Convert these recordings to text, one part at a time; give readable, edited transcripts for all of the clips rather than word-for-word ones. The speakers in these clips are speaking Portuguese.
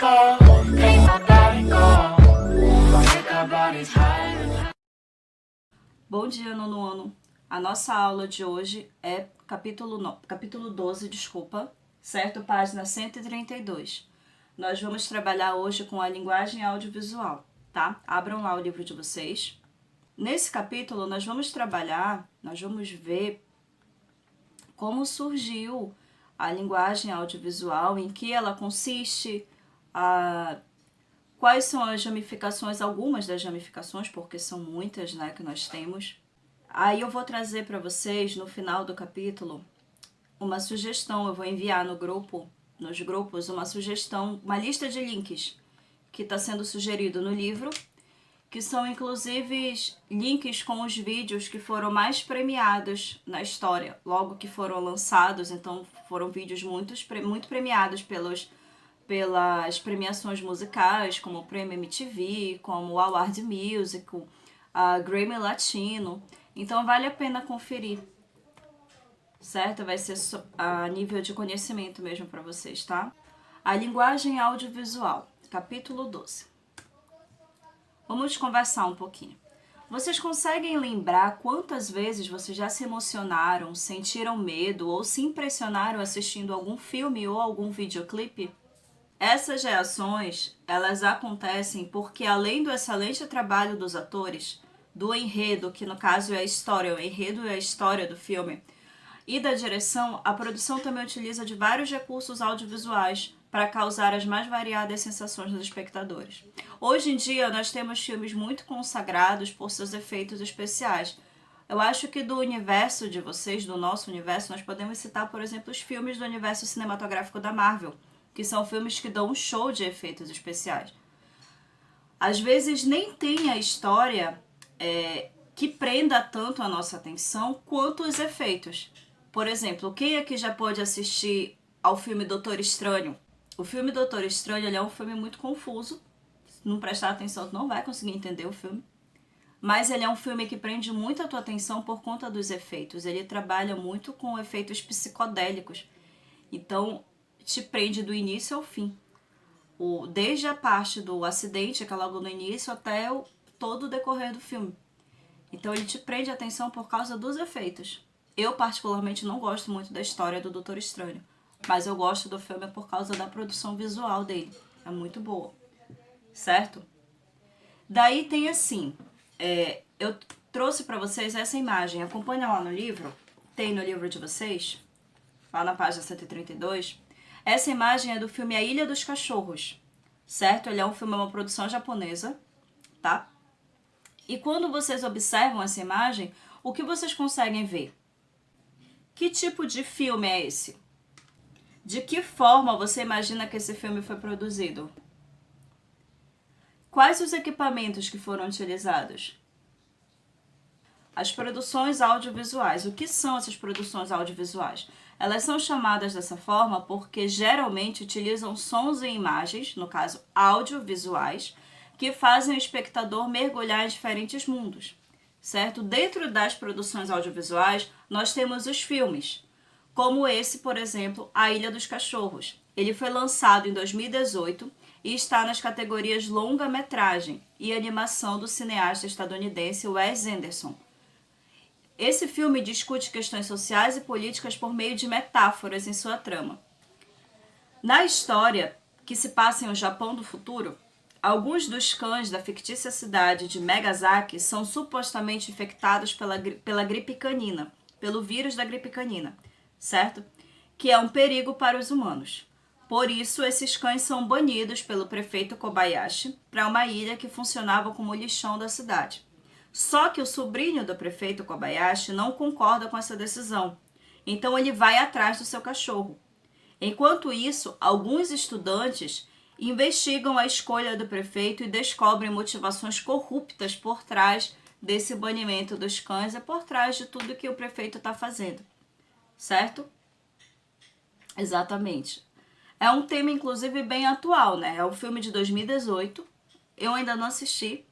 go, make my body go, make our bodies higher. Bom dia, nono ano. A nossa aula de hoje é capítulo 12, certo? Página 132. Nós vamos trabalhar hoje com a linguagem audiovisual, tá? Abram lá o livro de vocês. Nesse capítulo, nós vamos ver como surgiu a linguagem audiovisual, em que ela consiste, quais são as ramificações, algumas das ramificações, porque são muitas, né, que nós temos. Aí eu vou trazer para vocês, no final do capítulo, uma sugestão. Eu vou enviar nos grupos, uma sugestão, uma lista de links que está sendo sugerido no livro, que são inclusive links com os vídeos que foram mais premiados na história, logo que foram lançados. Então foram vídeos muito premiados pelas premiações musicais, como o Prêmio MTV, como o Award Music, a Grammy Latino. Então vale a pena conferir, certo? Vai ser a nível de conhecimento mesmo para vocês, tá? A linguagem audiovisual, capítulo 12. Vamos conversar um pouquinho. Vocês conseguem lembrar quantas vezes vocês já se emocionaram, sentiram medo ou se impressionaram assistindo algum filme ou algum videoclipe? Essas reações, elas acontecem porque, além do excelente trabalho dos atores, do enredo, que no caso é a história, o enredo é a história do filme, e da direção, a produção também utiliza de vários recursos audiovisuais para causar as mais variadas sensações nos espectadores. Hoje em dia, nós temos filmes muito consagrados por seus efeitos especiais. Eu acho que do universo de vocês, do nosso universo, nós podemos citar, por exemplo, os filmes do universo cinematográfico da Marvel, que são filmes que dão um show de efeitos especiais. Às vezes nem tem a história que prenda tanto a nossa atenção quanto os efeitos. Por exemplo, quem aqui já pôde assistir ao filme Doutor Estranho? O filme Doutor Estranho, ele é um filme muito confuso. Se não prestar atenção, tu não vai conseguir entender o filme. Mas ele é um filme que prende muito a tua atenção por conta dos efeitos. Ele trabalha muito com efeitos psicodélicos. Então, te prende do início ao fim. Desde a parte do acidente, que é logo no início, até todo o decorrer do filme. Então, ele te prende a atenção por causa dos efeitos. Eu, particularmente, não gosto muito da história do Doutor Estranho. Mas eu gosto do filme por causa da produção visual dele. É muito boa. Certo? Daí tem assim, eu trouxe para vocês essa imagem. Acompanha lá no livro. Tem no livro de vocês, lá na página 132. Essa imagem é do filme A Ilha dos Cachorros. Certo? Ele é um filme, uma produção japonesa. Tá? E quando vocês observam essa imagem, o que vocês conseguem ver? Que tipo de filme é esse? De que forma você imagina que esse filme foi produzido? Quais os equipamentos que foram utilizados? As produções audiovisuais. O que são essas produções audiovisuais? Elas são chamadas dessa forma porque geralmente utilizam sons e imagens, no caso audiovisuais, que fazem o espectador mergulhar em diferentes mundos, certo? Dentro das produções audiovisuais, nós temos os filmes, como esse, por exemplo, A Ilha dos Cachorros. Ele foi lançado em 2018 e está nas categorias longa-metragem e animação do cineasta estadunidense Wes Anderson. Esse filme discute questões sociais e políticas por meio de metáforas em sua trama. Na história, que se passa em um Japão do futuro, alguns dos cães da fictícia cidade de Megazaki são supostamente infectados pela gripe canina, pelo vírus da gripe canina, certo? Que é um perigo para os humanos. Por isso, esses cães são banidos pelo prefeito Kobayashi para uma ilha que funcionava como lixão da cidade. Só que o sobrinho do prefeito Kobayashi não concorda com essa decisão, então ele vai atrás do seu cachorro. Enquanto isso, alguns estudantes investigam a escolha do prefeito e descobrem motivações corruptas por trás desse banimento dos cães e por trás de tudo que o prefeito está fazendo. Certo? Exatamente. É um tema, inclusive, bem atual, né? É um filme de 2018. Eu ainda não assisti,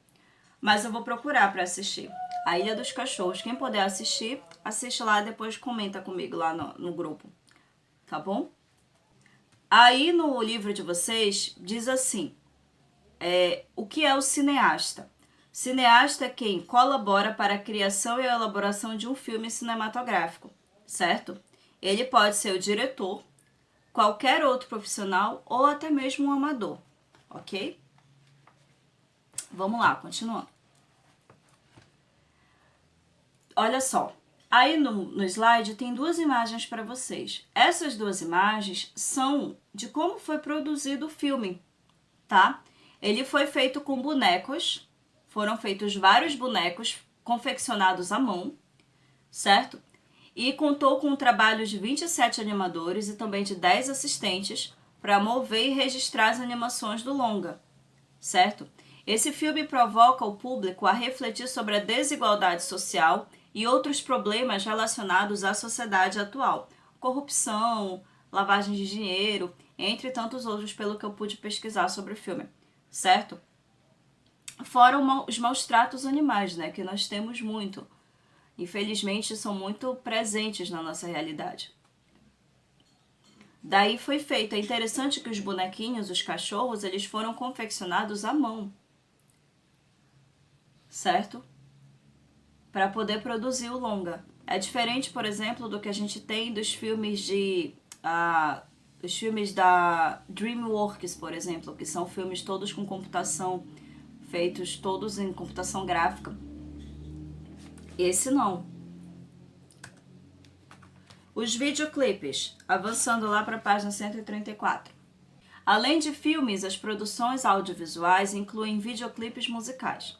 mas eu vou procurar para assistir. A Ilha dos Cachorros. Quem puder assistir, assiste lá e depois comenta comigo lá no grupo. Tá bom? Aí no livro de vocês diz assim, o que é o cineasta? Cineasta é quem colabora para a criação e a elaboração de um filme cinematográfico, certo? Ele pode ser o diretor, qualquer outro profissional ou até mesmo um amador, ok? Vamos lá, continuando. Olha só, aí no slide tem duas imagens para vocês. Essas duas imagens são de como foi produzido o filme, tá? Ele foi feito com bonecos, foram feitos vários bonecos confeccionados à mão, certo? E contou com o trabalho de 27 animadores e também de 10 assistentes para mover e registrar as animações do longa, certo? Esse filme provoca o público a refletir sobre a desigualdade social e outros problemas relacionados à sociedade atual, corrupção, lavagem de dinheiro, entre tantos outros pelo que eu pude pesquisar sobre o filme, certo? Fora os maus tratos animais, né, que nós temos muito. Infelizmente, são muito presentes na nossa realidade. Daí foi feito. É interessante que os bonequinhos, os cachorros, eles foram confeccionados à mão, certo? Para poder produzir o longa. É diferente, por exemplo, do que a gente tem dos filmes dos filmes da DreamWorks, por exemplo, que são filmes todos com computação, feitos todos em computação gráfica. Esse não. Os videoclipes, avançando lá para a página 134. Além de filmes, as produções audiovisuais incluem videoclipes musicais.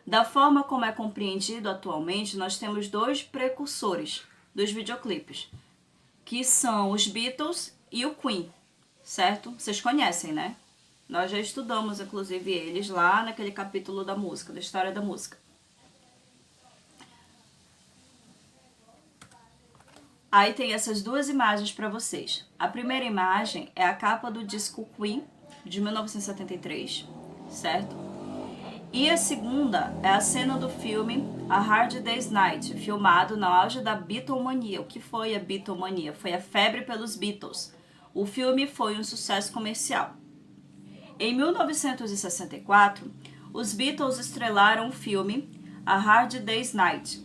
Da forma como é compreendido atualmente, nós temos dois precursores dos videoclipes, que são os Beatles e o Queen, certo? Vocês conhecem, né? Nós já estudamos, inclusive, eles lá naquele capítulo da música, da história da música. Aí tem essas duas imagens para vocês. A primeira imagem é a capa do disco Queen, de 1973, certo? E a segunda é a cena do filme A Hard Day's Night, filmado no auge da Beatlemania. O que foi a Beatlemania? Foi a febre pelos Beatles. O filme foi um sucesso comercial. Em 1964, os Beatles estrelaram o filme A Hard Day's Night,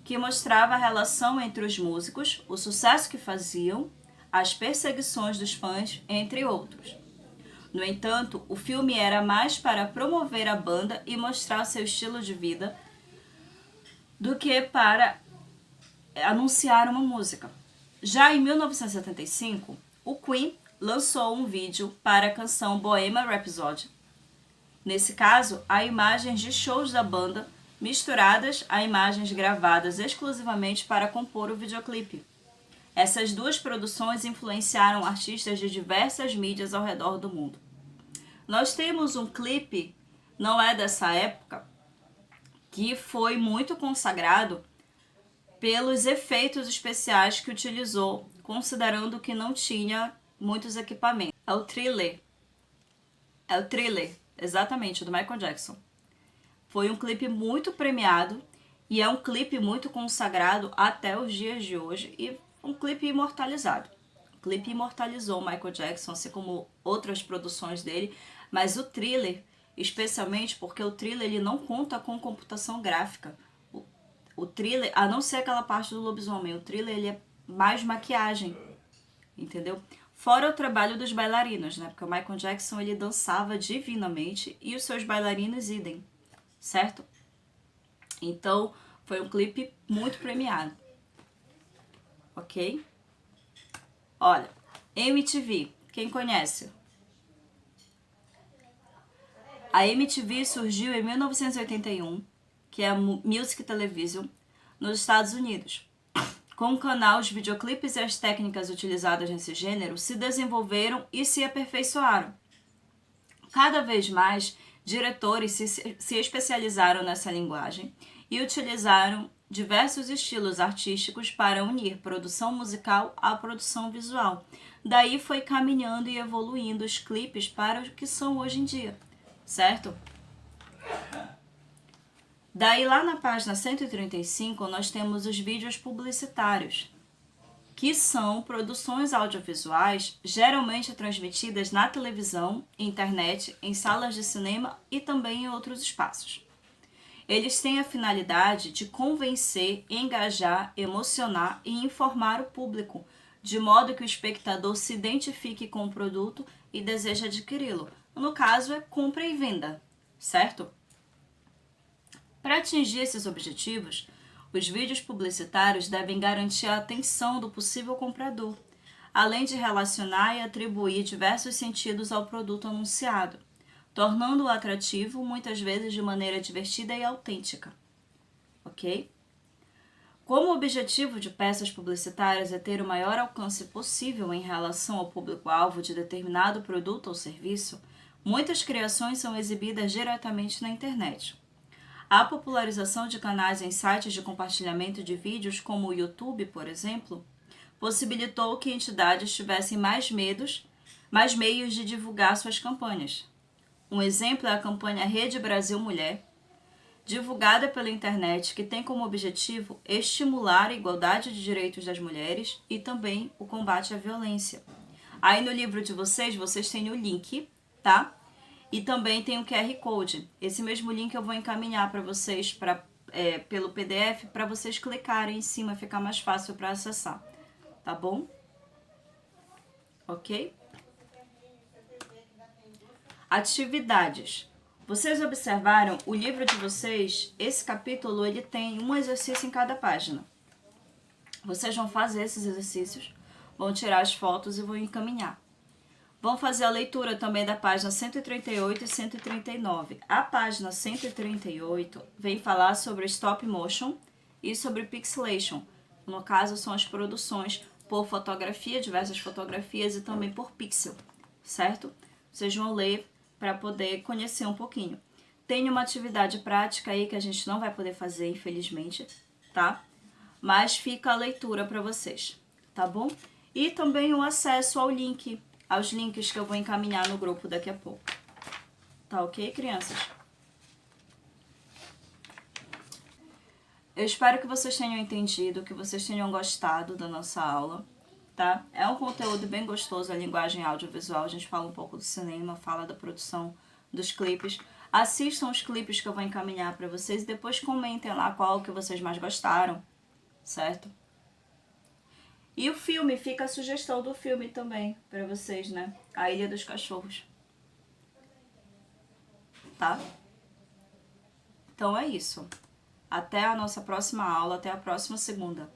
que mostrava a relação entre os músicos, o sucesso que faziam, as perseguições dos fãs, entre outros. No entanto, o filme era mais para promover a banda e mostrar seu estilo de vida do que para anunciar uma música. Já em 1975, o Queen lançou um vídeo para a canção Bohemian Rhapsody. Nesse caso, há imagens de shows da banda misturadas a imagens gravadas exclusivamente para compor o videoclipe. Essas duas produções influenciaram artistas de diversas mídias ao redor do mundo. Nós temos um clipe, não é dessa época, que foi muito consagrado pelos efeitos especiais que utilizou, considerando que não tinha muitos equipamentos. É o Thriller, exatamente, do Michael Jackson. Foi um clipe muito premiado e é um clipe muito consagrado até os dias de hoje e um clipe imortalizado. O clipe imortalizou o Michael Jackson, assim como outras produções dele, mas o Thriller, especialmente porque o Thriller ele não conta com computação gráfica. O Thriller, a não ser aquela parte do lobisomem, o Thriller ele é mais maquiagem, entendeu? Fora o trabalho dos bailarinos, né? Porque o Michael Jackson ele dançava divinamente e os seus bailarinos idem, certo? Então, foi um clipe muito premiado. Ok? Olha, MTV, quem conhece? A MTV surgiu em 1981, que é a Music Television, nos Estados Unidos. Com o canal, os videoclipes e as técnicas utilizadas nesse gênero se desenvolveram e se aperfeiçoaram. Cada vez mais, diretores se especializaram nessa linguagem e utilizaram diversos estilos artísticos para unir produção musical à produção visual. Daí foi caminhando e evoluindo os clipes para o que são hoje em dia, certo? Daí lá na página 135 nós temos os vídeos publicitários, que são produções audiovisuais geralmente transmitidas na televisão, internet, em salas de cinema e também em outros espaços. Eles têm a finalidade de convencer, engajar, emocionar e informar o público, de modo que o espectador se identifique com o produto e deseje adquiri-lo. No caso, é compra e venda, certo? Para atingir esses objetivos, os vídeos publicitários devem garantir a atenção do possível comprador, além de relacionar e atribuir diversos sentidos ao produto anunciado, tornando-o atrativo, muitas vezes de maneira divertida e autêntica. Ok? Como o objetivo de peças publicitárias é ter o maior alcance possível em relação ao público-alvo de determinado produto ou serviço, muitas criações são exibidas diretamente na internet. A popularização de canais em sites de compartilhamento de vídeos, como o YouTube, por exemplo, possibilitou que entidades tivessem mais meios de divulgar suas campanhas. Um exemplo é a campanha Rede Brasil Mulher, divulgada pela internet, que tem como objetivo estimular a igualdade de direitos das mulheres e também o combate à violência. Aí no livro de vocês têm o link, tá? E também tem o QR Code. Esse mesmo link eu vou encaminhar para vocês pelo PDF, para vocês clicarem em cima, ficar mais fácil para acessar, tá bom? Ok? Atividades. Vocês observaram o livro de vocês? Esse capítulo ele tem um exercício em cada página. Vocês vão fazer esses exercícios, vão tirar as fotos e vão encaminhar. Vão fazer a leitura também da página 138 e 139. A página 138 vem falar sobre stop motion e sobre pixelation. No caso, são as produções por fotografia, diversas fotografias e também por pixel, certo? Vocês vão ler para poder conhecer um pouquinho. Tem uma atividade prática aí que a gente não vai poder fazer, infelizmente, tá? Mas fica a leitura para vocês, tá bom? E também o acesso ao link, aos links que eu vou encaminhar no grupo daqui a pouco. Tá ok, crianças? Eu espero que vocês tenham entendido, que vocês tenham gostado da nossa aula, tá? É um conteúdo bem gostoso, a linguagem audiovisual. A gente fala um pouco do cinema, fala da produção dos clipes. Assistam os clipes que eu vou encaminhar para vocês e depois comentem lá qual que vocês mais gostaram, certo? E o filme, fica a sugestão do filme também para vocês, né? A Ilha dos Cachorros. Tá? Então é isso. Até a nossa próxima aula, até a próxima segunda.